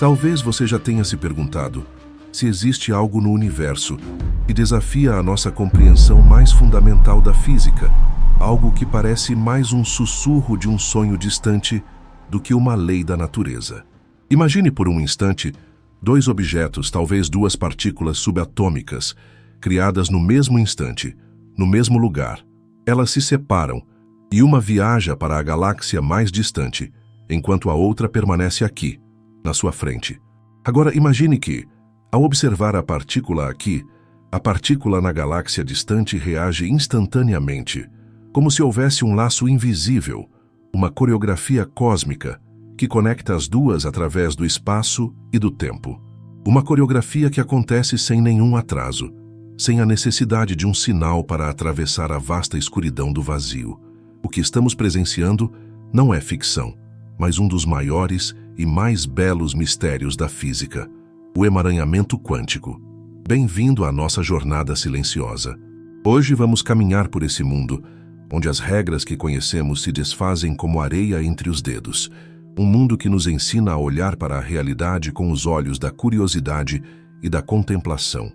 Talvez você já tenha se perguntado se existe algo no universo que desafia a nossa compreensão mais fundamental da física, algo que parece mais um sussurro de um sonho distante do que uma lei da natureza. Imagine por um instante dois objetos, talvez duas partículas subatômicas, criadas no mesmo instante, no mesmo lugar. Elas se separam e uma viaja para a galáxia mais distante, enquanto a outra permanece aqui, na sua frente. Agora imagine que, ao observar a partícula aqui, a partícula na galáxia distante reage instantaneamente, como se houvesse um laço invisível, uma coreografia cósmica que conecta as duas através do espaço e do tempo. Uma coreografia que acontece sem nenhum atraso, sem a necessidade de um sinal para atravessar a vasta escuridão do vazio. O que estamos presenciando não é ficção, mas um dos maiores e mais belos mistérios da física, o emaranhamento quântico. Bem-vindo à nossa jornada silenciosa. Hoje vamos caminhar por esse mundo, onde as regras que conhecemos se desfazem como areia entre os dedos. Um mundo que nos ensina a olhar para a realidade com os olhos da curiosidade e da contemplação.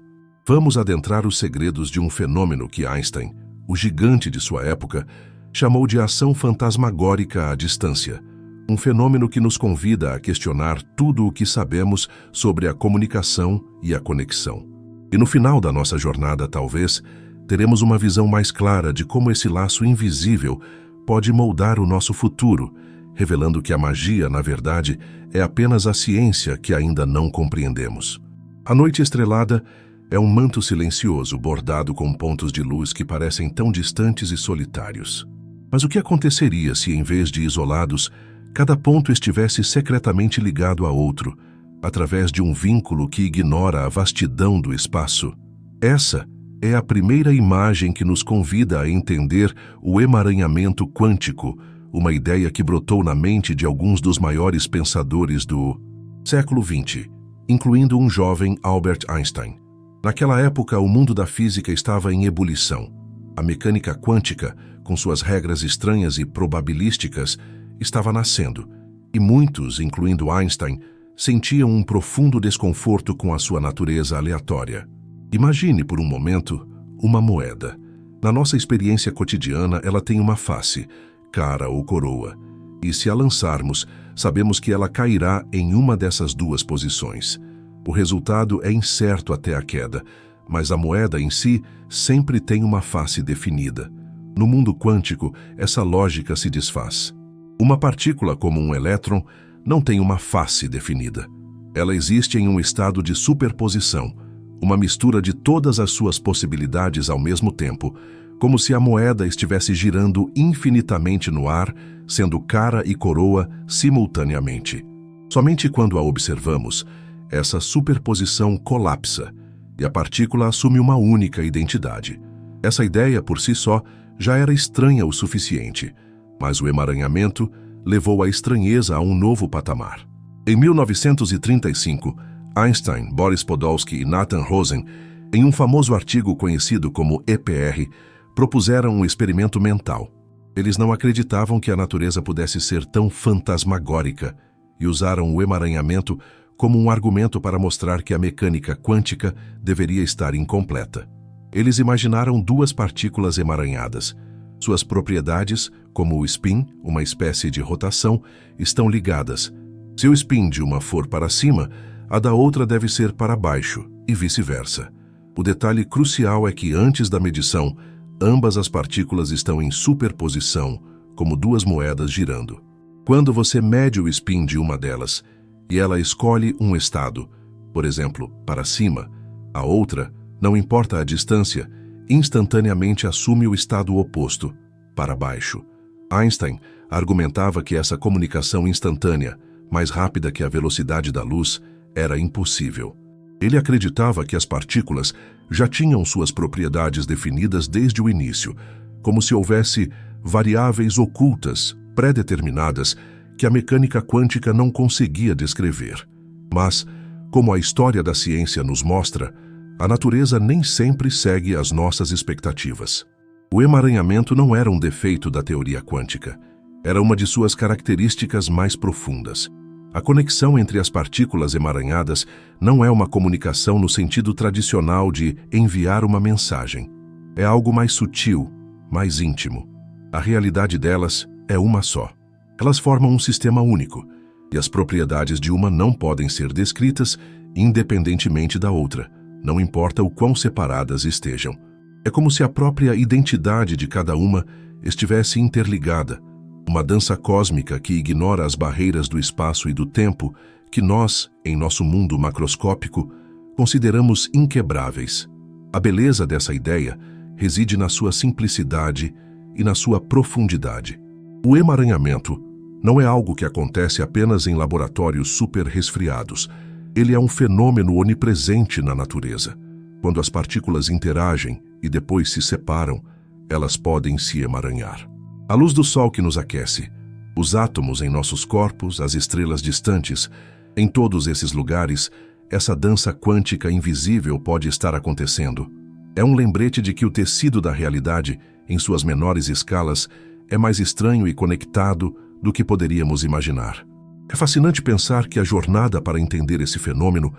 Vamos adentrar os segredos de um fenômeno que Einstein, o gigante de sua época, chamou de ação fantasmagórica à distância. Um fenômeno que nos convida a questionar tudo o que sabemos sobre a comunicação e a conexão. E no final da nossa jornada, talvez, teremos uma visão mais clara de como esse laço invisível pode moldar o nosso futuro, revelando que a magia, na verdade, é apenas a ciência que ainda não compreendemos. A noite estrelada é um manto silencioso bordado com pontos de luz que parecem tão distantes e solitários. Mas o que aconteceria se, em vez de isolados, cada ponto estivesse secretamente ligado a outro, através de um vínculo que ignora a vastidão do espaço? Essa é a primeira imagem que nos convida a entender o emaranhamento quântico, uma ideia que brotou na mente de alguns dos maiores pensadores do século XX, incluindo um jovem Albert Einstein. Naquela época, o mundo da física estava em ebulição. A mecânica quântica, com suas regras estranhas e probabilísticas, estava nascendo, e muitos, incluindo Einstein, sentiam um profundo desconforto com a sua natureza aleatória. Imagine por um momento uma moeda. Na nossa experiência cotidiana, ela tem uma face, cara ou coroa, e se a lançarmos, sabemos que ela cairá em uma dessas duas posições. O resultado é incerto até a queda, mas a moeda em si sempre tem uma face definida. No mundo quântico, essa lógica se desfaz. Uma partícula como um elétron não tem uma face definida. Ela existe em um estado de superposição, uma mistura de todas as suas possibilidades ao mesmo tempo, como se a moeda estivesse girando infinitamente no ar, sendo cara e coroa simultaneamente. Somente quando a observamos, essa superposição colapsa e a partícula assume uma única identidade. Essa ideia, por si só, já era estranha o suficiente, mas o emaranhamento levou a estranheza a um novo patamar. Em 1935, Einstein, Boris Podolsky e Nathan Rosen, em um famoso artigo conhecido como EPR, propuseram um experimento mental. Eles não acreditavam que a natureza pudesse ser tão fantasmagórica e usaram o emaranhamento como um argumento para mostrar que a mecânica quântica deveria estar incompleta. Eles imaginaram duas partículas emaranhadas. Suas propriedades, como o spin, uma espécie de rotação, estão ligadas. Se o spin de uma for para cima, a da outra deve ser para baixo, e vice-versa. O detalhe crucial é que antes da medição, ambas as partículas estão em superposição, como duas moedas girando. Quando você mede o spin de uma delas, e ela escolhe um estado, por exemplo, para cima, a outra, não importa a distância, instantaneamente assume o estado oposto, para baixo. Einstein argumentava que essa comunicação instantânea, mais rápida que a velocidade da luz, era impossível. Ele acreditava que as partículas já tinham suas propriedades definidas desde o início, como se houvesse variáveis ocultas, pré-determinadas, que a mecânica quântica não conseguia descrever. Mas, como a história da ciência nos mostra, a natureza nem sempre segue as nossas expectativas. O emaranhamento não era um defeito da teoria quântica, era uma de suas características mais profundas. A conexão entre as partículas emaranhadas não é uma comunicação no sentido tradicional de enviar uma mensagem. É algo mais sutil, mais íntimo. A realidade delas é uma só. Elas formam um sistema único, e as propriedades de uma não podem ser descritas independentemente da outra, não importa o quão separadas estejam. É como se a própria identidade de cada uma estivesse interligada, uma dança cósmica que ignora as barreiras do espaço e do tempo que nós, em nosso mundo macroscópico, consideramos inquebráveis. A beleza dessa ideia reside na sua simplicidade e na sua profundidade. O emaranhamento não é algo que acontece apenas em laboratórios super resfriados. Ele é um fenômeno onipresente na natureza. Quando as partículas interagem e depois se separam, elas podem se emaranhar. A luz do Sol que nos aquece, os átomos em nossos corpos, as estrelas distantes, em todos esses lugares, essa dança quântica invisível pode estar acontecendo. É um lembrete de que o tecido da realidade, em suas menores escalas, é mais estranho e conectado do que poderíamos imaginar. É fascinante pensar que a jornada para entender esse fenômeno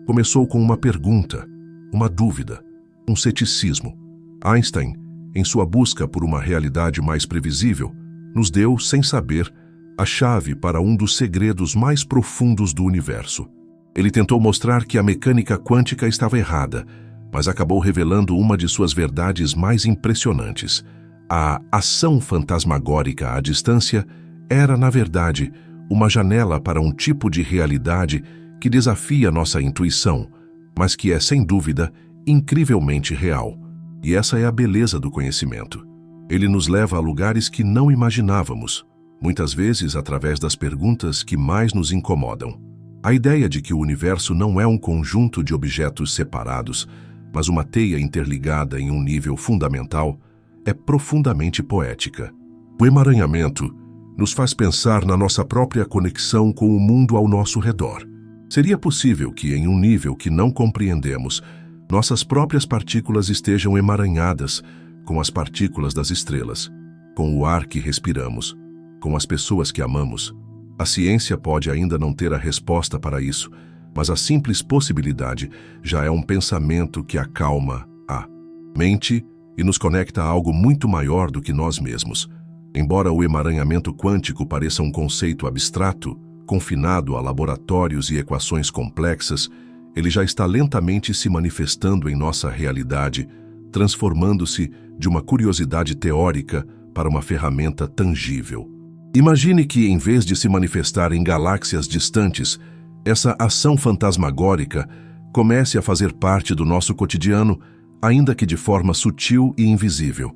começou com uma pergunta, uma dúvida, um ceticismo. Einstein, em sua busca por uma realidade mais previsível, nos deu, sem saber, a chave para um dos segredos mais profundos do universo. Ele tentou mostrar que a mecânica quântica estava errada, mas acabou revelando uma de suas verdades mais impressionantes. A ação fantasmagórica à distância era, na verdade, uma janela para um tipo de realidade que desafia nossa intuição, mas que é, sem dúvida, incrivelmente real. E essa é a beleza do conhecimento. Ele nos leva a lugares que não imaginávamos, muitas vezes através das perguntas que mais nos incomodam. A ideia de que o universo não é um conjunto de objetos separados, mas uma teia interligada em um nível fundamental, é profundamente poética. O emaranhamento nos faz pensar na nossa própria conexão com o mundo ao nosso redor. Seria possível que, em um nível que não compreendemos, nossas próprias partículas estejam emaranhadas com as partículas das estrelas, com o ar que respiramos, com as pessoas que amamos. A ciência pode ainda não ter a resposta para isso, mas a simples possibilidade já é um pensamento que acalma a mente e nos conecta a algo muito maior do que nós mesmos. Embora o emaranhamento quântico pareça um conceito abstrato, confinado a laboratórios e equações complexas, ele já está lentamente se manifestando em nossa realidade, transformando-se de uma curiosidade teórica para uma ferramenta tangível. Imagine que, em vez de se manifestar em galáxias distantes, essa ação fantasmagórica comece a fazer parte do nosso cotidiano, ainda que de forma sutil e invisível.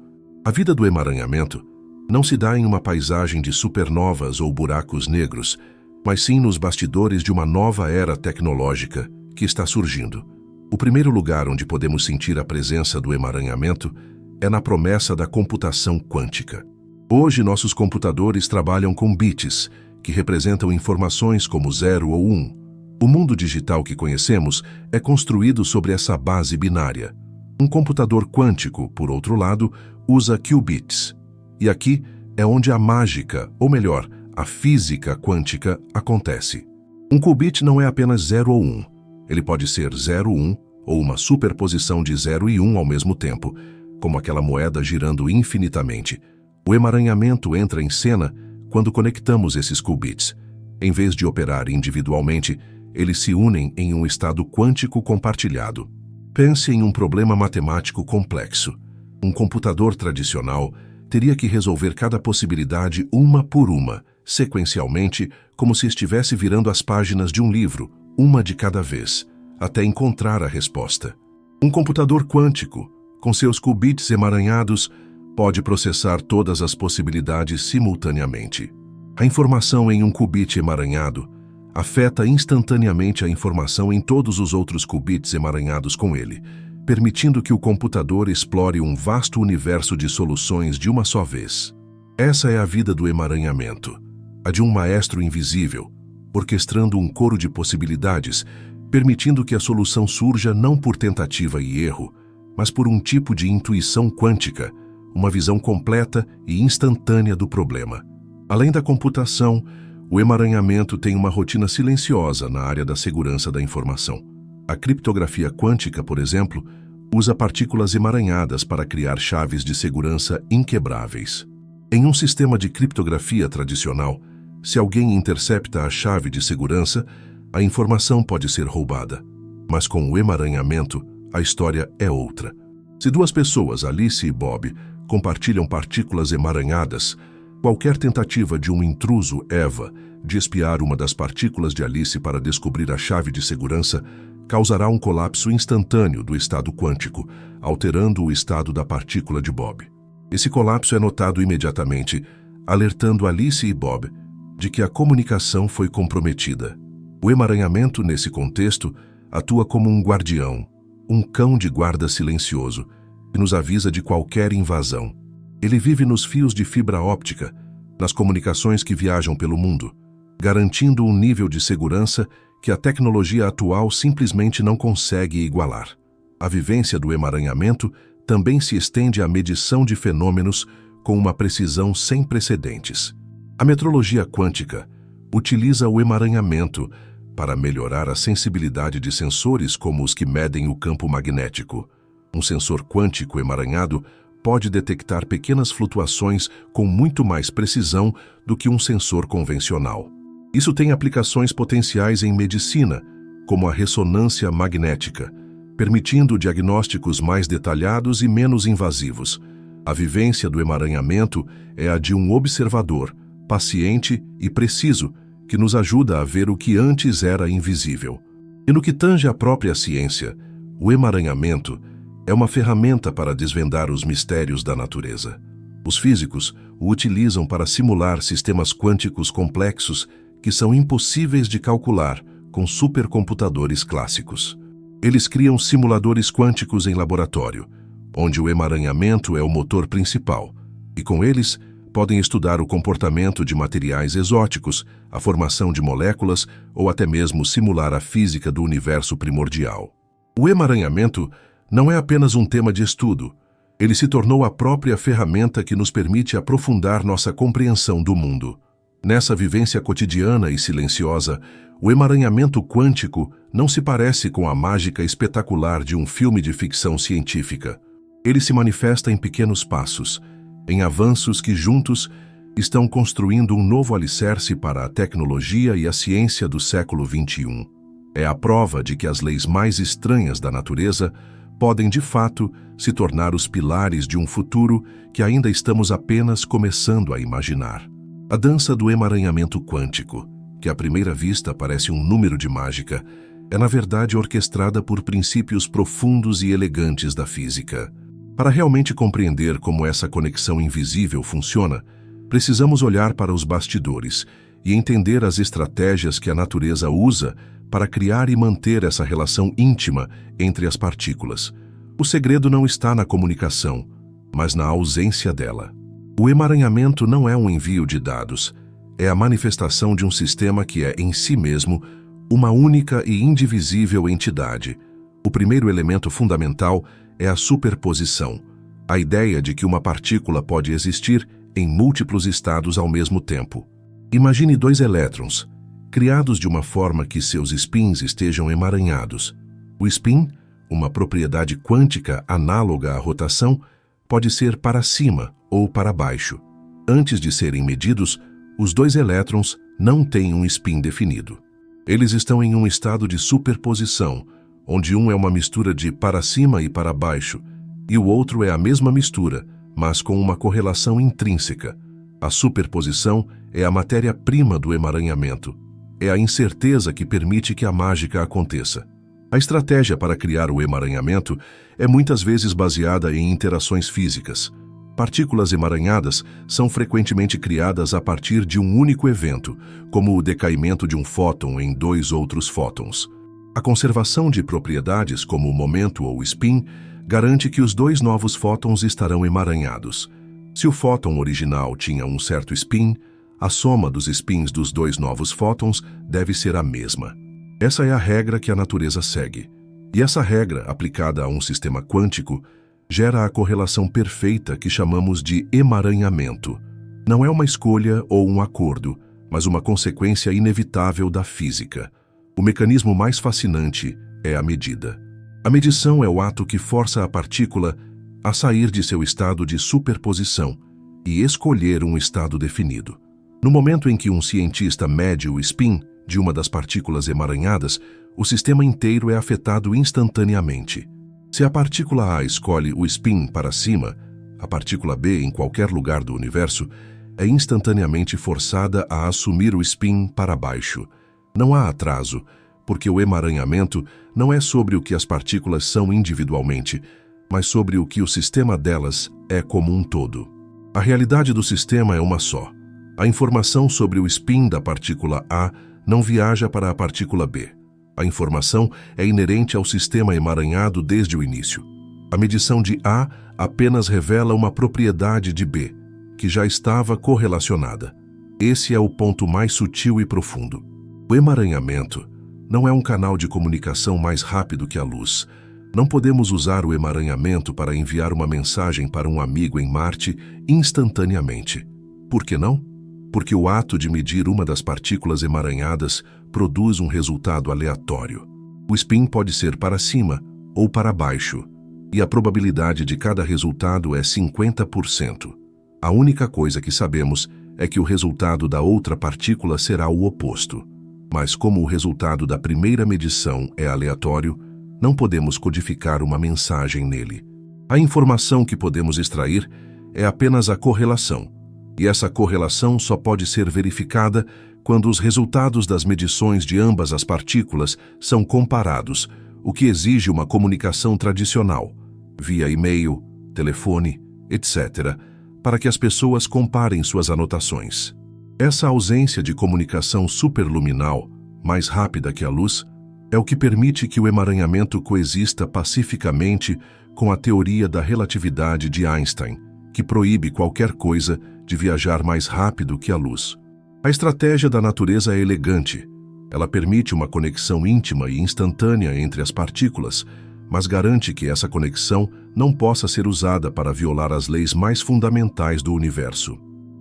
A vida do emaranhamento não se dá em uma paisagem de supernovas ou buracos negros, mas sim nos bastidores de uma nova era tecnológica que está surgindo. O primeiro lugar onde podemos sentir a presença do emaranhamento é na promessa da computação quântica. Hoje, nossos computadores trabalham com bits, que representam informações como 0 ou 1. O mundo digital que conhecemos é construído sobre essa base binária. Um computador quântico, por outro lado, usa qubits. E aqui é onde a mágica, ou melhor, a física quântica acontece. Um qubit não é apenas 0 ou 1. Ele pode ser 0, 1 ou uma superposição de 0 e 1 ao mesmo tempo, como aquela moeda girando infinitamente. O emaranhamento entra em cena quando conectamos esses qubits. Em vez de operar individualmente, eles se unem em um estado quântico compartilhado. Pense em um problema matemático complexo. Um computador tradicional teria que resolver cada possibilidade uma por uma, sequencialmente, como se estivesse virando as páginas de um livro, uma de cada vez, até encontrar a resposta. Um computador quântico, com seus qubits emaranhados, pode processar todas as possibilidades simultaneamente. A informação em um qubit emaranhado afeta instantaneamente a informação em todos os outros qubits emaranhados com ele, permitindo que o computador explore um vasto universo de soluções de uma só vez. Essa é a vida do emaranhamento, a de um maestro invisível, orquestrando um coro de possibilidades, permitindo que a solução surja não por tentativa e erro, mas por um tipo de intuição quântica, uma visão completa e instantânea do problema. Além da computação, O emaranhamento tem uma rotina silenciosa na área da segurança da informação. A criptografia quântica, por exemplo, usa partículas emaranhadas para criar chaves de segurança inquebráveis. Em um sistema de criptografia tradicional, se alguém intercepta a chave de segurança, a informação pode ser roubada. Mas com o emaranhamento, a história é outra. Se duas pessoas, Alice e Bob, compartilham partículas emaranhadas, qualquer tentativa de um intruso, Eva, de espiar uma das partículas de Alice para descobrir a chave de segurança, causará um colapso instantâneo do estado quântico, alterando o estado da partícula de Bob. Esse colapso é notado imediatamente, alertando Alice e Bob de que a comunicação foi comprometida. O emaranhamento, nesse contexto, atua como um guardião, um cão de guarda silencioso, que nos avisa de qualquer invasão. Ele vive nos fios de fibra óptica, nas comunicações que viajam pelo mundo, garantindo um nível de segurança que a tecnologia atual simplesmente não consegue igualar. A vivência do emaranhamento também se estende à medição de fenômenos com uma precisão sem precedentes. A metrologia quântica utiliza o emaranhamento para melhorar a sensibilidade de sensores como os que medem o campo magnético. Um sensor quântico emaranhado pode detectar pequenas flutuações com muito mais precisão do que um sensor convencional. Isso tem aplicações potenciais em medicina, como a ressonância magnética, permitindo diagnósticos mais detalhados e menos invasivos. A vivência do emaranhamento é a de um observador, paciente e preciso, que nos ajuda a ver o que antes era invisível. E no que tange à própria ciência, o emaranhamento é uma ferramenta para desvendar os mistérios da natureza. Os físicos o utilizam para simular sistemas quânticos complexos que são impossíveis de calcular com supercomputadores clássicos. Eles criam simuladores quânticos em laboratório, onde o emaranhamento é o motor principal, e com eles podem estudar o comportamento de materiais exóticos, a formação de moléculas ou até mesmo simular a física do universo primordial. O emaranhamento não é apenas um tema de estudo, ele se tornou a própria ferramenta que nos permite aprofundar nossa compreensão do mundo. Nessa vivência cotidiana e silenciosa, o emaranhamento quântico não se parece com a mágica espetacular de um filme de ficção científica. Ele se manifesta em pequenos passos, em avanços que juntos estão construindo um novo alicerce para a tecnologia e a ciência do século XXI. É a prova de que as leis mais estranhas da natureza podem, de fato, se tornar os pilares de um futuro que ainda estamos apenas começando a imaginar. A dança do emaranhamento quântico, que à primeira vista parece um número de mágica, é na verdade orquestrada por princípios profundos e elegantes da física. Para realmente compreender como essa conexão invisível funciona, precisamos olhar para os bastidores e entender as estratégias que a natureza usa para criar e manter essa relação íntima entre as partículas. O segredo não está na comunicação, mas na ausência dela. O emaranhamento não é um envio de dados, é a manifestação de um sistema que é, em si mesmo, uma única e indivisível entidade. O primeiro elemento fundamental é a superposição, a ideia de que uma partícula pode existir em múltiplos estados ao mesmo tempo. Imagine dois elétrons, criados de uma forma que seus spins estejam emaranhados. O spin, uma propriedade quântica análoga à rotação, pode ser para cima ou para baixo. Antes de serem medidos, os dois elétrons não têm um spin definido. Eles estão em um estado de superposição, onde um é uma mistura de para cima e para baixo, e o outro é a mesma mistura, mas com uma correlação intrínseca. A superposição é a matéria-prima do emaranhamento. É a incerteza que permite que a mágica aconteça. A estratégia para criar o emaranhamento é muitas vezes baseada em interações físicas. Partículas emaranhadas são frequentemente criadas a partir de um único evento, como o decaimento de um fóton em dois outros fótons. A conservação de propriedades como o momento ou spin garante que os dois novos fótons estarão emaranhados. Se o fóton original tinha um certo spin, a soma dos spins dos dois novos fótons deve ser a mesma. Essa é a regra que a natureza segue. E essa regra, aplicada a um sistema quântico, gera a correlação perfeita que chamamos de emaranhamento. Não é uma escolha ou um acordo, mas uma consequência inevitável da física. O mecanismo mais fascinante é a medida. A medição é o ato que força a partícula a sair de seu estado de superposição e escolher um estado definido. No momento em que um cientista mede o spin de uma das partículas emaranhadas, o sistema inteiro é afetado instantaneamente. Se a partícula A escolhe o spin para cima, a partícula B, em qualquer lugar do universo, é instantaneamente forçada a assumir o spin para baixo. Não há atraso, porque o emaranhamento não é sobre o que as partículas são individualmente, mas sobre o que o sistema delas é como um todo. A realidade do sistema é uma só. A informação sobre o spin da partícula A não viaja para a partícula B. A informação é inerente ao sistema emaranhado desde o início. A medição de A apenas revela uma propriedade de B, que já estava correlacionada. Esse é o ponto mais sutil e profundo. O emaranhamento não é um canal de comunicação mais rápido que a luz. Não podemos usar o emaranhamento para enviar uma mensagem para um amigo em Marte instantaneamente. Por que não? Porque o ato de medir uma das partículas emaranhadas produz um resultado aleatório. O spin pode ser para cima ou para baixo, e a probabilidade de cada resultado é 50%. A única coisa que sabemos é que o resultado da outra partícula será o oposto. Mas como o resultado da primeira medição é aleatório, não podemos codificar uma mensagem nele. A informação que podemos extrair é apenas a correlação, e essa correlação só pode ser verificada quando os resultados das medições de ambas as partículas são comparados, o que exige uma comunicação tradicional, via e-mail, telefone, etc., para que as pessoas comparem suas anotações. Essa ausência de comunicação superluminal, mais rápida que a luz, é o que permite que o emaranhamento coexista pacificamente com a teoria da relatividade de Einstein, que proíbe qualquer coisa de viajar mais rápido que a luz. A estratégia da natureza é elegante. Ela permite uma conexão íntima e instantânea entre as partículas, mas garante que essa conexão não possa ser usada para violar as leis mais fundamentais do universo.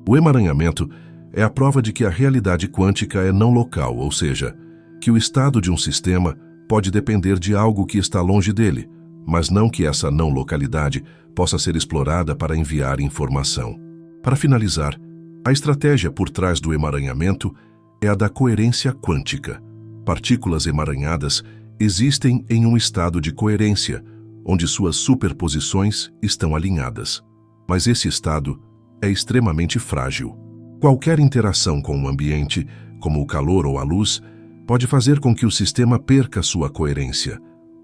O emaranhamento é a prova de que a realidade quântica é não local, ou seja, que o estado de um sistema pode depender de algo que está longe dele, mas não que essa não localidade possa ser explorada para enviar informação. Para finalizar, a estratégia por trás do emaranhamento é a da coerência quântica. Partículas emaranhadas existem em um estado de coerência, onde suas superposições estão alinhadas. Mas esse estado é extremamente frágil. Qualquer interação com o ambiente, como o calor ou a luz, pode fazer com que o sistema perca sua coerência,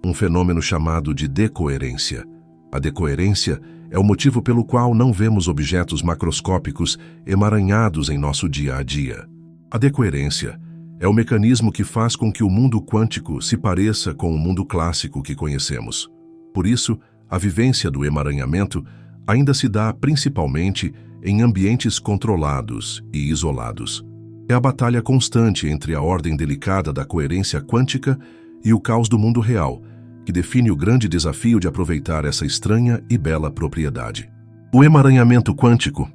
um fenômeno chamado de decoerência. A decoerência é o motivo pelo qual não vemos objetos macroscópicos emaranhados em nosso dia a dia. A decoerência é o mecanismo que faz com que o mundo quântico se pareça com o mundo clássico que conhecemos. Por isso, a vivência do emaranhamento ainda se dá principalmente em ambientes controlados e isolados. É a batalha constante entre a ordem delicada da coerência quântica e o caos do mundo real, que define o grande desafio de aproveitar essa estranha e bela propriedade. O emaranhamento quântico,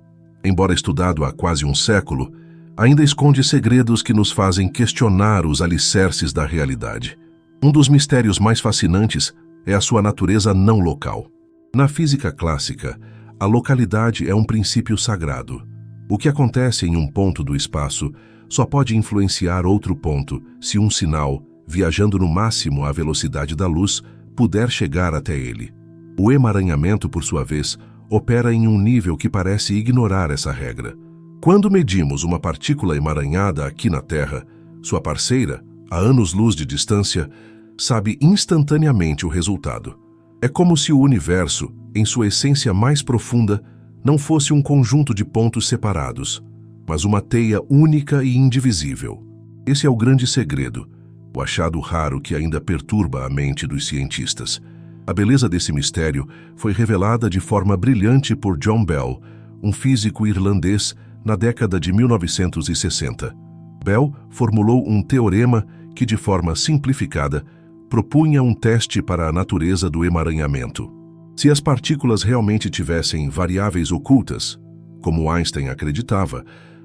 embora estudado há quase um século, ainda esconde segredos que nos fazem questionar os alicerces da realidade. Um dos mistérios mais fascinantes é a sua natureza não local. Na física clássica, a localidade é um princípio sagrado. O que acontece em um ponto do espaço só pode influenciar outro ponto se um sinal, viajando no máximo à velocidade da luz, puder chegar até ele. O emaranhamento, por sua vez, opera em um nível que parece ignorar essa regra. Quando medimos uma partícula emaranhada aqui na Terra, sua parceira, a anos-luz de distância, sabe instantaneamente o resultado. É como se o universo, em sua essência mais profunda, não fosse um conjunto de pontos separados, mas uma teia única e indivisível. Esse é o grande segredo, o achado raro que ainda perturba a mente dos cientistas. A beleza desse mistério foi revelada de forma brilhante por John Bell, um físico irlandês, na década de 1960. Bell formulou um teorema que, de forma simplificada, propunha um teste para a natureza do emaranhamento. Se as partículas realmente tivessem variáveis ocultas, como Einstein acreditava,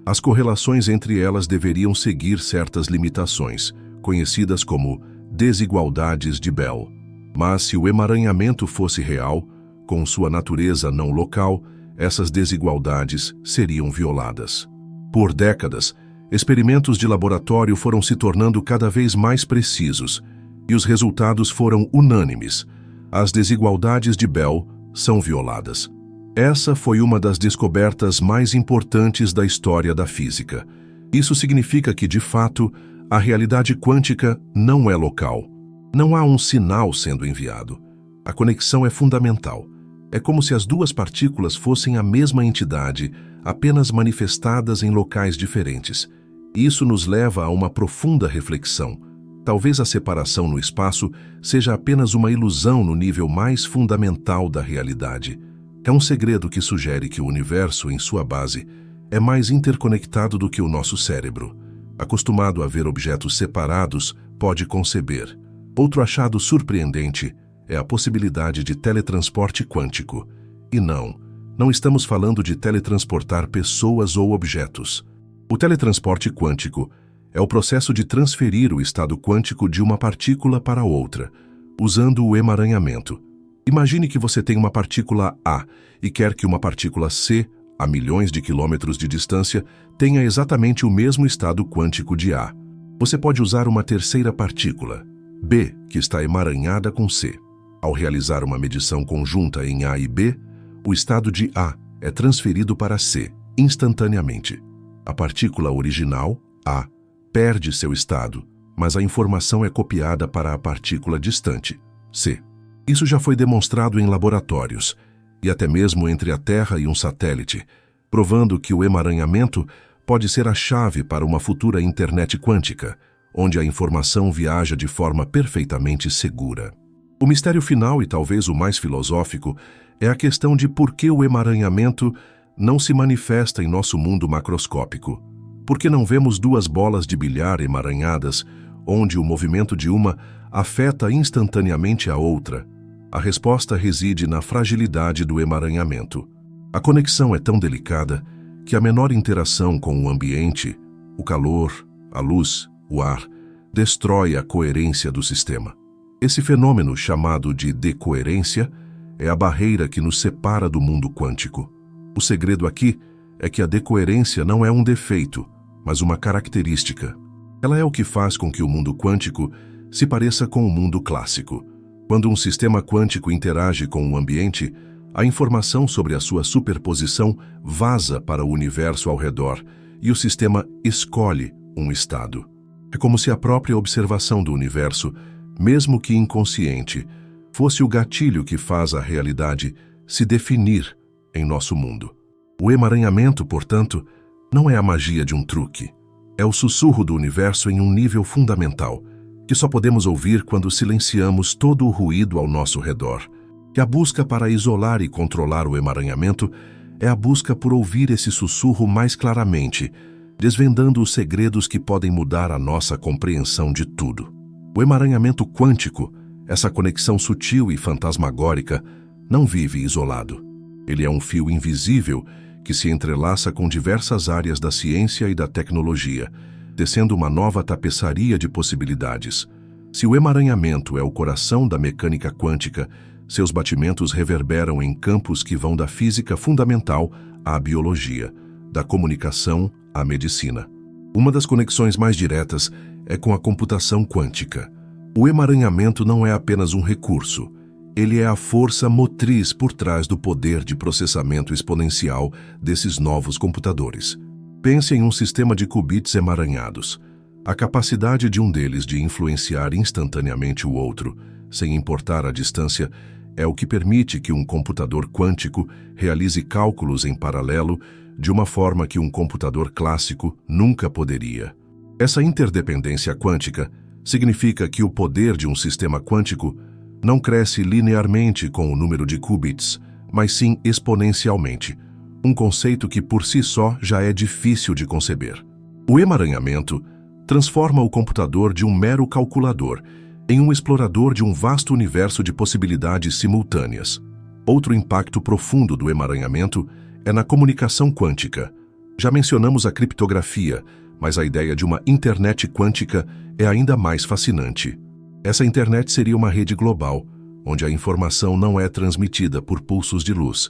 As correlações entre elas deveriam seguir certas limitações, conhecidas como desigualdades de Bell. Mas se o emaranhamento fosse real, com sua natureza não local, essas desigualdades seriam violadas. Por décadas, experimentos de laboratório foram se tornando cada vez mais precisos, e os resultados foram unânimes. As desigualdades de Bell são violadas. Essa foi uma das descobertas mais importantes da história da física. Isso significa que, de fato, a realidade quântica não é local. Não há um sinal sendo enviado. A conexão é fundamental. É como se as duas partículas fossem a mesma entidade, apenas manifestadas em locais diferentes. Isso nos leva a uma profunda reflexão. Talvez a separação no espaço seja apenas uma ilusão no nível mais fundamental da realidade. É um segredo que sugere que o universo, em sua base, é mais interconectado do que o nosso cérebro. Acostumado a ver objetos separados, pode conceber. Outro achado surpreendente é a possibilidade de teletransporte quântico. E não estamos falando de teletransportar pessoas ou objetos. O teletransporte quântico é o processo de transferir o estado quântico de uma partícula para outra, usando o emaranhamento. Imagine que você tem uma partícula A e quer que uma partícula C, a milhões de quilômetros de distância, tenha exatamente o mesmo estado quântico de A. Você pode usar uma terceira partícula, B, que está emaranhada com C. Ao realizar uma medição conjunta em A e B, o estado de A é transferido para C instantaneamente. A partícula original, A, perde seu estado, mas a informação é copiada para a partícula distante, C. Isso já foi demonstrado em laboratórios, e até mesmo entre a Terra e um satélite, provando que o emaranhamento pode ser a chave para uma futura internet quântica, onde a informação viaja de forma perfeitamente segura. O mistério final, e talvez o mais filosófico, é a questão de por que o emaranhamento não se manifesta em nosso mundo macroscópico. Por que não vemos duas bolas de bilhar emaranhadas, onde o movimento de uma afeta instantaneamente a outra? A resposta reside na fragilidade do emaranhamento. A conexão é tão delicada que a menor interação com o ambiente, o calor, a luz, o ar, destrói a coerência do sistema. Esse fenômeno, chamado de decoerência, é a barreira que nos separa do mundo quântico. O segredo aqui é que a decoerência não é um defeito, mas uma característica. Ela é o que faz com que o mundo quântico se pareça com o mundo clássico. Quando um sistema quântico interage com o ambiente, a informação sobre a sua superposição vaza para o universo ao redor e o sistema escolhe um estado. É como se a própria observação do universo, mesmo que inconsciente, fosse o gatilho que faz a realidade se definir em nosso mundo. O emaranhamento, portanto, não é a magia de um truque. É o sussurro do universo em um nível fundamental, que só podemos ouvir quando silenciamos todo o ruído ao nosso redor. E a busca para isolar e controlar o emaranhamento é a busca por ouvir esse sussurro mais claramente, desvendando os segredos que podem mudar a nossa compreensão de tudo. O emaranhamento quântico, essa conexão sutil e fantasmagórica, não vive isolado. Ele é um fio invisível que se entrelaça com diversas áreas da ciência e da tecnologia, tecendo uma nova tapeçaria de possibilidades. Se o emaranhamento é o coração da mecânica quântica, seus batimentos reverberam em campos que vão da física fundamental à biologia, da comunicação à medicina. Uma das conexões mais diretas é com a computação quântica. O emaranhamento não é apenas um recurso, ele é a força motriz por trás do poder de processamento exponencial desses novos computadores. Pense em um sistema de qubits emaranhados. A capacidade de um deles de influenciar instantaneamente o outro, sem importar a distância, é o que permite que um computador quântico realize cálculos em paralelo de uma forma que um computador clássico nunca poderia. Essa interdependência quântica significa que o poder de um sistema quântico não cresce linearmente com o número de qubits, mas sim exponencialmente, um conceito que por si só já é difícil de conceber. O emaranhamento transforma o computador de um mero calculador em um explorador de um vasto universo de possibilidades simultâneas. Outro impacto profundo do emaranhamento é na comunicação quântica. Já mencionamos a criptografia, mas a ideia de uma internet quântica é ainda mais fascinante. Essa internet seria uma rede global, onde a informação não é transmitida por pulsos de luz,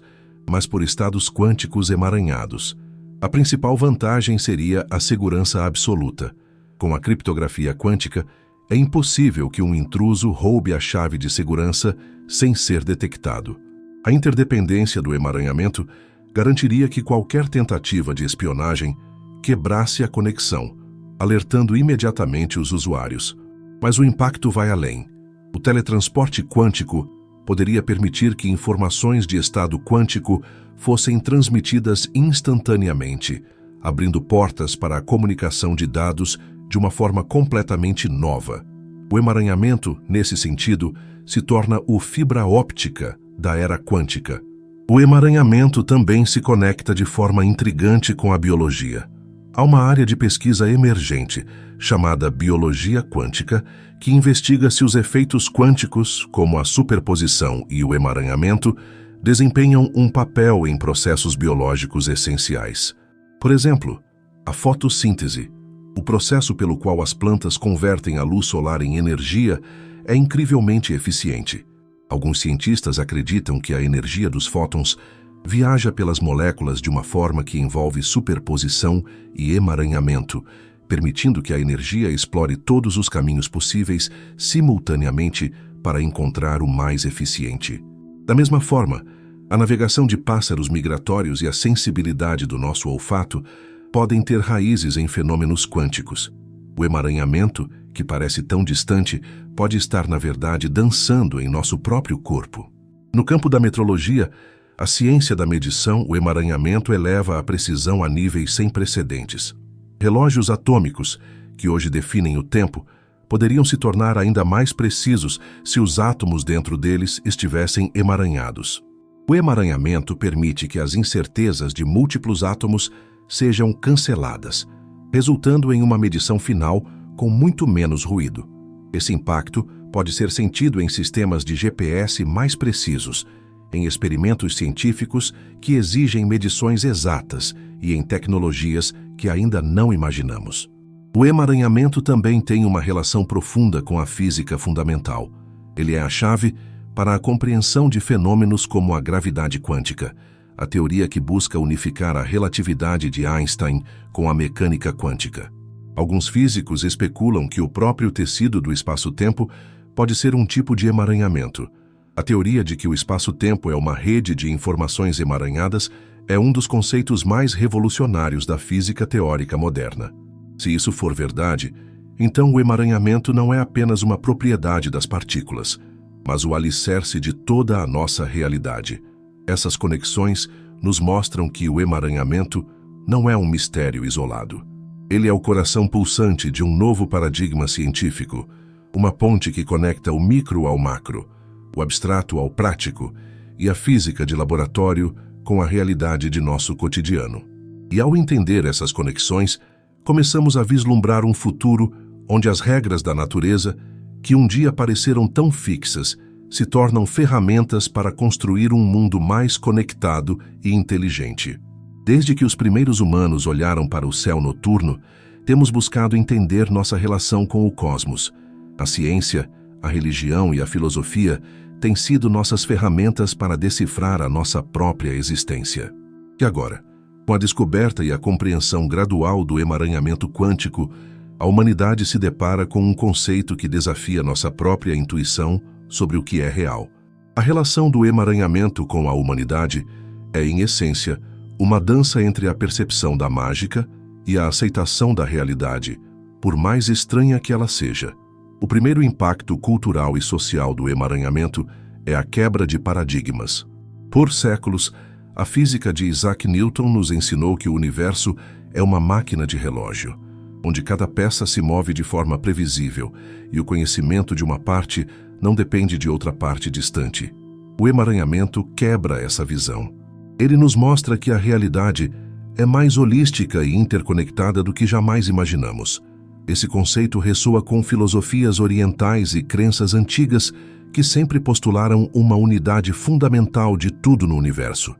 mas por estados quânticos emaranhados. A principal vantagem seria a segurança absoluta. Com a criptografia quântica, é impossível que um intruso roube a chave de segurança sem ser detectado. A interdependência do emaranhamento garantiria que qualquer tentativa de espionagem quebrasse a conexão, alertando imediatamente os usuários. Mas o impacto vai além. O teletransporte quântico poderia permitir que informações de estado quântico fossem transmitidas instantaneamente, abrindo portas para a comunicação de dados de uma forma completamente nova. O emaranhamento, nesse sentido, se torna o fibra óptica da era quântica. O emaranhamento também se conecta de forma intrigante com a biologia. Há uma área de pesquisa emergente, chamada biologia quântica, que investiga se os efeitos quânticos, como a superposição e o emaranhamento, desempenham um papel em processos biológicos essenciais. Por exemplo, a fotossíntese, o processo pelo qual as plantas convertem a luz solar em energia, é incrivelmente eficiente. Alguns cientistas acreditam que a energia dos fótons viaja pelas moléculas de uma forma que envolve superposição e emaranhamento, permitindo que a energia explore todos os caminhos possíveis simultaneamente para encontrar o mais eficiente. Da mesma forma, a navegação de pássaros migratórios e a sensibilidade do nosso olfato podem ter raízes em fenômenos quânticos. O emaranhamento, que parece tão distante, pode estar, na verdade, dançando em nosso próprio corpo. No campo da metrologia, a ciência da medição, o emaranhamento eleva a precisão a níveis sem precedentes. Relógios atômicos, que hoje definem o tempo, poderiam se tornar ainda mais precisos se os átomos dentro deles estivessem emaranhados. O emaranhamento permite que as incertezas de múltiplos átomos sejam canceladas, resultando em uma medição final com muito menos ruído. Esse impacto pode ser sentido em sistemas de GPS mais precisos, em experimentos científicos que exigem medições exatas e em tecnologias que ainda não imaginamos. O emaranhamento também tem uma relação profunda com a física fundamental. Ele é a chave para a compreensão de fenômenos como a gravidade quântica, a teoria que busca unificar a relatividade de Einstein com a mecânica quântica. Alguns físicos especulam que o próprio tecido do espaço-tempo pode ser um tipo de emaranhamento. A teoria de que o espaço-tempo é uma rede de informações emaranhadas é um dos conceitos mais revolucionários da física teórica moderna. Se isso for verdade, então o emaranhamento não é apenas uma propriedade das partículas, mas o alicerce de toda a nossa realidade. Essas conexões nos mostram que o emaranhamento não é um mistério isolado. Ele é o coração pulsante de um novo paradigma científico, uma ponte que conecta o micro ao macro, o abstrato ao prático e a física de laboratório com a realidade de nosso cotidiano. E ao entender essas conexões, começamos a vislumbrar um futuro onde as regras da natureza, que um dia pareceram tão fixas, se tornam ferramentas para construir um mundo mais conectado e inteligente. Desde que os primeiros humanos olharam para o céu noturno, temos buscado entender nossa relação com o cosmos. A ciência, a religião e a filosofia têm sido nossas ferramentas para decifrar a nossa própria existência. E agora, com a descoberta e a compreensão gradual do emaranhamento quântico, a humanidade se depara com um conceito que desafia nossa própria intuição sobre o que é real. A relação do emaranhamento com a humanidade é, em essência, uma dança entre a percepção da mágica e a aceitação da realidade, por mais estranha que ela seja. O primeiro impacto cultural e social do emaranhamento é a quebra de paradigmas. Por séculos, a física de Isaac Newton nos ensinou que o universo é uma máquina de relógio, onde cada peça se move de forma previsível e o conhecimento de uma parte não depende de outra parte distante. O emaranhamento quebra essa visão. Ele nos mostra que a realidade é mais holística e interconectada do que jamais imaginamos. Esse conceito ressoa com filosofias orientais e crenças antigas que sempre postularam uma unidade fundamental de tudo no universo.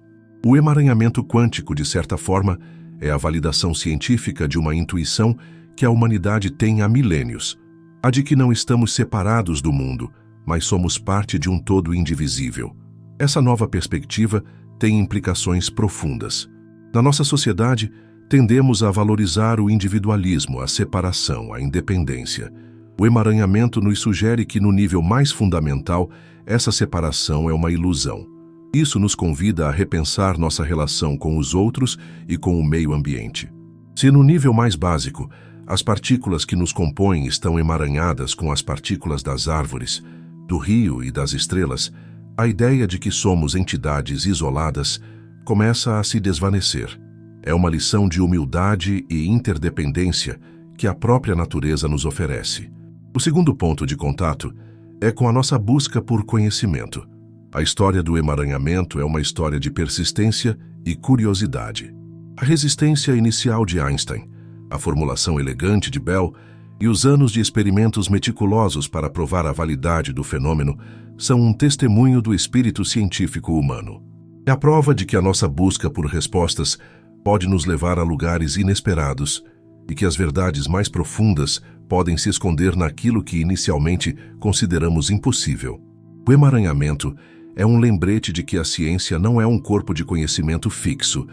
O emaranhamento quântico, de certa forma, é a validação científica de uma intuição que a humanidade tem há milênios, a de que não estamos separados do mundo, mas somos parte de um todo indivisível. Essa nova perspectiva tem implicações profundas. Na nossa sociedade, tendemos a valorizar o individualismo, a separação, a independência. O emaranhamento nos sugere que, no nível mais fundamental, essa separação é uma ilusão. Isso nos convida a repensar nossa relação com os outros e com o meio ambiente. Se no nível mais básico, as partículas que nos compõem estão emaranhadas com as partículas das árvores, do rio e das estrelas, a ideia de que somos entidades isoladas começa a se desvanecer. É uma lição de humildade e interdependência que a própria natureza nos oferece. O segundo ponto de contato é com a nossa busca por conhecimento. A história do emaranhamento é uma história de persistência e curiosidade. A resistência inicial de Einstein, a formulação elegante de Bell e os anos de experimentos meticulosos para provar a validade do fenômeno são um testemunho do espírito científico humano. É a prova de que a nossa busca por respostas pode nos levar a lugares inesperados e que as verdades mais profundas podem se esconder naquilo que inicialmente consideramos impossível. O emaranhamento é um lembrete de que a ciência não é um corpo de conhecimento fixo,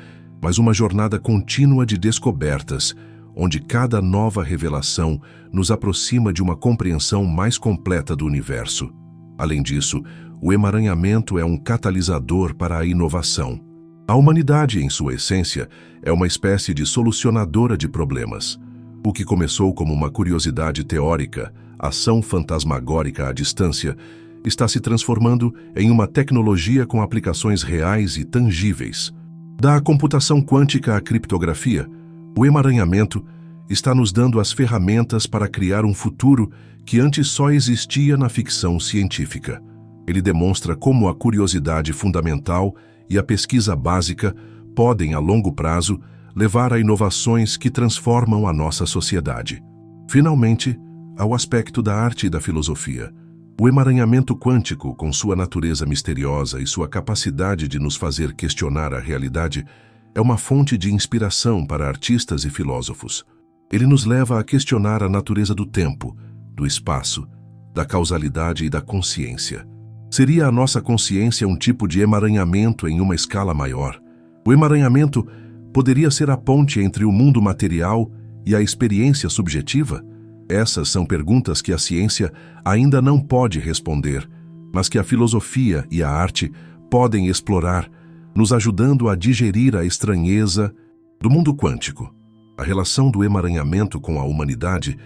mas uma jornada contínua de descobertas, onde cada nova revelação nos aproxima de uma compreensão mais completa do universo. Além disso, o emaranhamento é um catalisador para a inovação. A humanidade, em sua essência, é uma espécie de solucionadora de problemas. O que começou como uma curiosidade teórica, ação fantasmagórica à distância, está se transformando em uma tecnologia com aplicações reais e tangíveis. Da computação quântica à criptografia, o emaranhamento está nos dando as ferramentas para criar um futuro que antes só existia na ficção científica. Ele demonstra como a curiosidade fundamental e a pesquisa básica podem, a longo prazo, levar a inovações que transformam a nossa sociedade. Finalmente, ao aspecto da arte e da filosofia. O emaranhamento quântico, com sua natureza misteriosa e sua capacidade de nos fazer questionar a realidade, é uma fonte de inspiração para artistas e filósofos. Ele nos leva a questionar a natureza do tempo, do espaço, da causalidade e da consciência. Seria a nossa consciência um tipo de emaranhamento em uma escala maior? O emaranhamento poderia ser a ponte entre o mundo material e a experiência subjetiva? Essas são perguntas que a ciência ainda não pode responder, mas que a filosofia e a arte podem explorar, nos ajudando a digerir a estranheza do mundo quântico. A relação do emaranhamento com a humanidade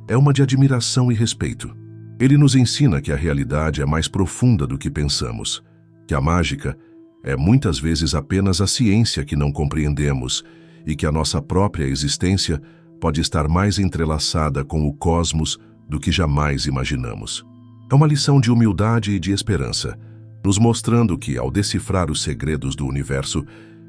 é uma de admiração e respeito. Ele nos ensina que a realidade é mais profunda do que pensamos, que a mágica é muitas vezes apenas a ciência que não compreendemos e que a nossa própria existência pode estar mais entrelaçada com o cosmos do que jamais imaginamos. É uma lição de humildade e de esperança, nos mostrando que, ao decifrar os segredos do universo,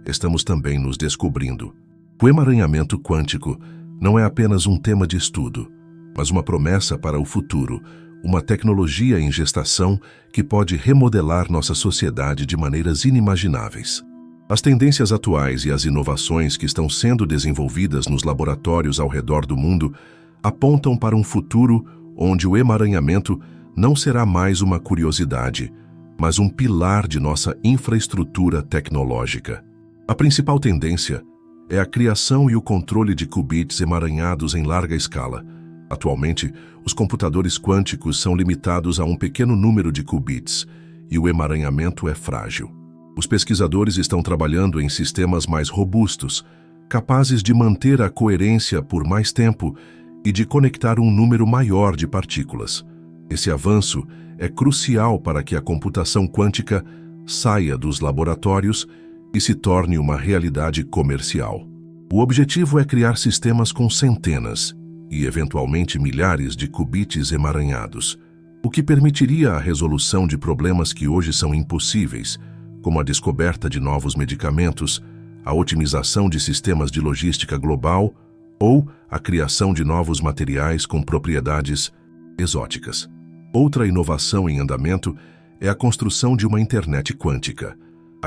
estamos também nos descobrindo. O emaranhamento quântico não é apenas um tema de estudo, mas uma promessa para o futuro, uma tecnologia em gestação que pode remodelar nossa sociedade de maneiras inimagináveis. As tendências atuais e as inovações que estão sendo desenvolvidas nos laboratórios ao redor do mundo apontam para um futuro onde o emaranhamento não será mais uma curiosidade, mas um pilar de nossa infraestrutura tecnológica. A principal tendência é a criação e o controle de qubits emaranhados em larga escala. Atualmente, os computadores quânticos são limitados a um pequeno número de qubits e o emaranhamento é frágil. Os pesquisadores estão trabalhando em sistemas mais robustos, capazes de manter a coerência por mais tempo e de conectar um número maior de partículas. Esse avanço é crucial para que a computação quântica saia dos laboratórios e se torne uma realidade comercial. O objetivo é criar sistemas com centenas e, eventualmente, milhares de qubits emaranhados, o que permitiria a resolução de problemas que hoje são impossíveis, como a descoberta de novos medicamentos, a otimização de sistemas de logística global ou a criação de novos materiais com propriedades exóticas. Outra inovação em andamento é a construção de uma internet quântica.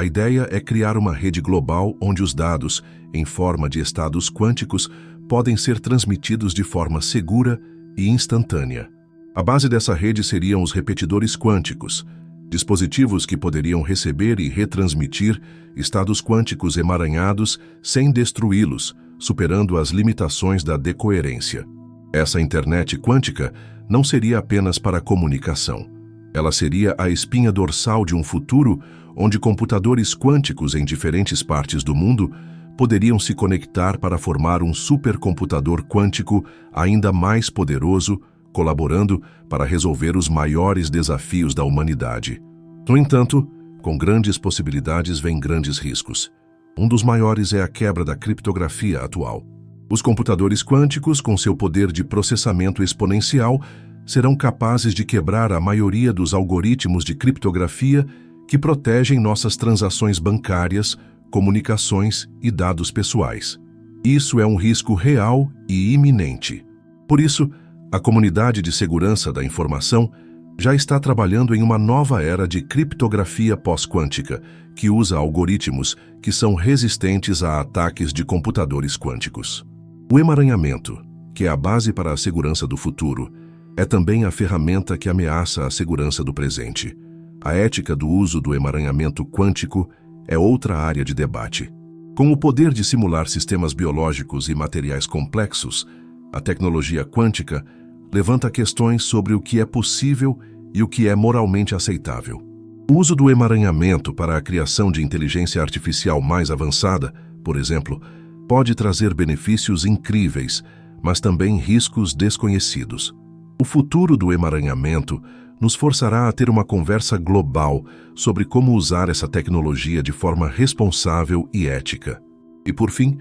A ideia é criar uma rede global onde os dados, em forma de estados quânticos, podem ser transmitidos de forma segura e instantânea. A base dessa rede seriam os repetidores quânticos, dispositivos que poderiam receber e retransmitir estados quânticos emaranhados sem destruí-los, superando as limitações da decoerência. Essa internet quântica não seria apenas para comunicação. Ela seria a espinha dorsal de um futuro onde computadores quânticos em diferentes partes do mundo poderiam se conectar para formar um supercomputador quântico ainda mais poderoso, colaborando para resolver os maiores desafios da humanidade. No entanto, com grandes possibilidades vem grandes riscos. Um dos maiores é a quebra da criptografia atual. Os computadores quânticos, com seu poder de processamento exponencial, serão capazes de quebrar a maioria dos algoritmos de criptografia que protegem nossas transações bancárias, comunicações e dados pessoais. Isso é um risco real e iminente. Por isso, a comunidade de segurança da informação já está trabalhando em uma nova era de criptografia pós-quântica, que usa algoritmos que são resistentes a ataques de computadores quânticos. O emaranhamento, que é a base para a segurança do futuro, é também a ferramenta que ameaça a segurança do presente. A ética do uso do emaranhamento quântico é outra área de debate. Com o poder de simular sistemas biológicos e materiais complexos, a tecnologia quântica levanta questões sobre o que é possível e o que é moralmente aceitável. O uso do emaranhamento para a criação de inteligência artificial mais avançada, por exemplo, pode trazer benefícios incríveis, mas também riscos desconhecidos. O futuro do emaranhamento nos forçará a ter uma conversa global sobre como usar essa tecnologia de forma responsável e ética. E, por fim,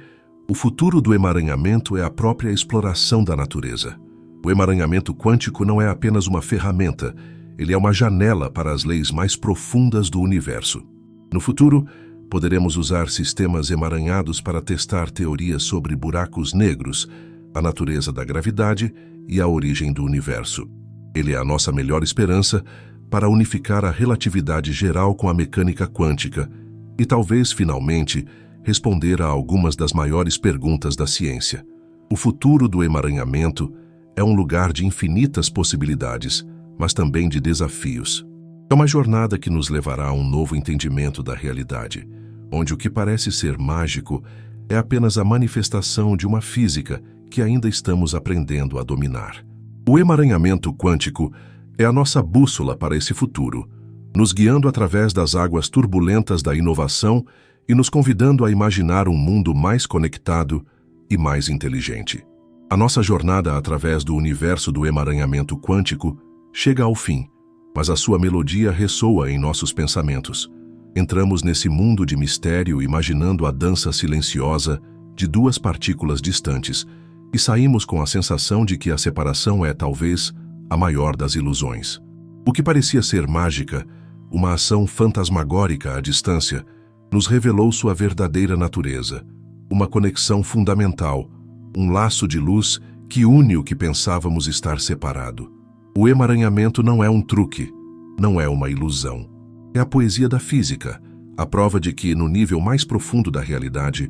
o futuro do emaranhamento é a própria exploração da natureza. O emaranhamento quântico não é apenas uma ferramenta, ele é uma janela para as leis mais profundas do universo. No futuro, poderemos usar sistemas emaranhados para testar teorias sobre buracos negros, a natureza da gravidade e a origem do universo. Ele é a nossa melhor esperança para unificar a relatividade geral com a mecânica quântica e talvez, finalmente, responder a algumas das maiores perguntas da ciência. O futuro do emaranhamento é um lugar de infinitas possibilidades, mas também de desafios. É uma jornada que nos levará a um novo entendimento da realidade, onde o que parece ser mágico é apenas a manifestação de uma física que ainda estamos aprendendo a dominar. O emaranhamento quântico é a nossa bússola para esse futuro, nos guiando através das águas turbulentas da inovação e nos convidando a imaginar um mundo mais conectado e mais inteligente. A nossa jornada através do universo do emaranhamento quântico chega ao fim, mas a sua melodia ressoa em nossos pensamentos. Entramos nesse mundo de mistério imaginando a dança silenciosa de duas partículas distantes e saímos com a sensação de que a separação é, talvez, a maior das ilusões. O que parecia ser mágica, uma ação fantasmagórica à distância, nos revelou sua verdadeira natureza, uma conexão fundamental, um laço de luz que une o que pensávamos estar separado. O emaranhamento não é um truque, não é uma ilusão. É a poesia da física, a prova de que, no nível mais profundo da realidade,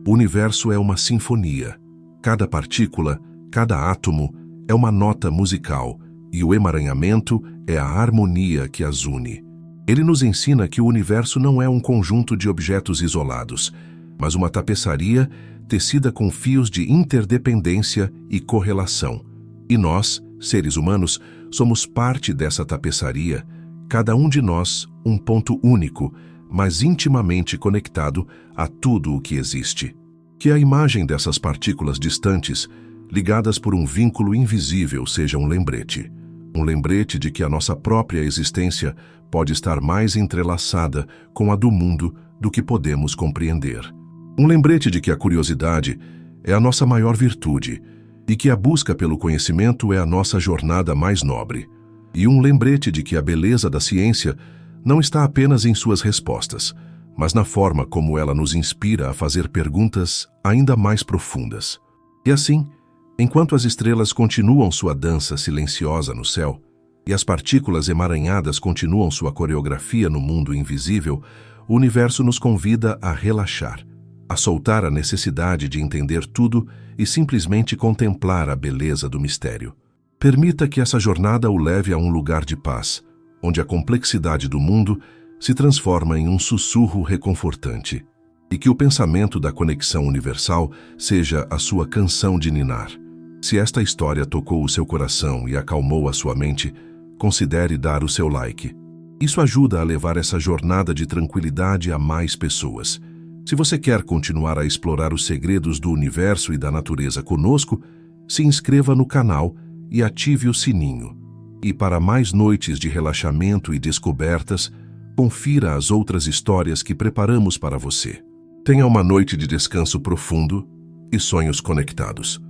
o universo é uma sinfonia. Cada partícula, cada átomo é uma nota musical, e o emaranhamento é a harmonia que as une. Ele nos ensina que o universo não é um conjunto de objetos isolados, mas uma tapeçaria tecida com fios de interdependência e correlação. E nós, seres humanos, somos parte dessa tapeçaria, cada um de nós um ponto único, mas intimamente conectado a tudo o que existe. Que a imagem dessas partículas distantes, ligadas por um vínculo invisível, seja um lembrete de que a nossa própria existência pode estar mais entrelaçada com a do mundo do que podemos compreender. Um lembrete de que a curiosidade é a nossa maior virtude e que a busca pelo conhecimento é a nossa jornada mais nobre. E um lembrete de que a beleza da ciência não está apenas em suas respostas, mas na forma como ela nos inspira a fazer perguntas ainda mais profundas. E assim, enquanto as estrelas continuam sua dança silenciosa no céu, e as partículas emaranhadas continuam sua coreografia no mundo invisível, o universo nos convida a relaxar, a soltar a necessidade de entender tudo e simplesmente contemplar a beleza do mistério. Permita que essa jornada o leve a um lugar de paz, onde a complexidade do mundo se transforma em um sussurro reconfortante, e que o pensamento da conexão universal seja a sua canção de ninar. Se esta história tocou o seu coração e acalmou a sua mente, considere dar o seu like. Isso ajuda a levar essa jornada de tranquilidade a mais pessoas. Se você quer continuar a explorar os segredos do universo e da natureza conosco, se inscreva no canal e ative o sininho. E para mais noites de relaxamento e descobertas, confira as outras histórias que preparamos para você. Tenha uma noite de descanso profundo e sonhos conectados.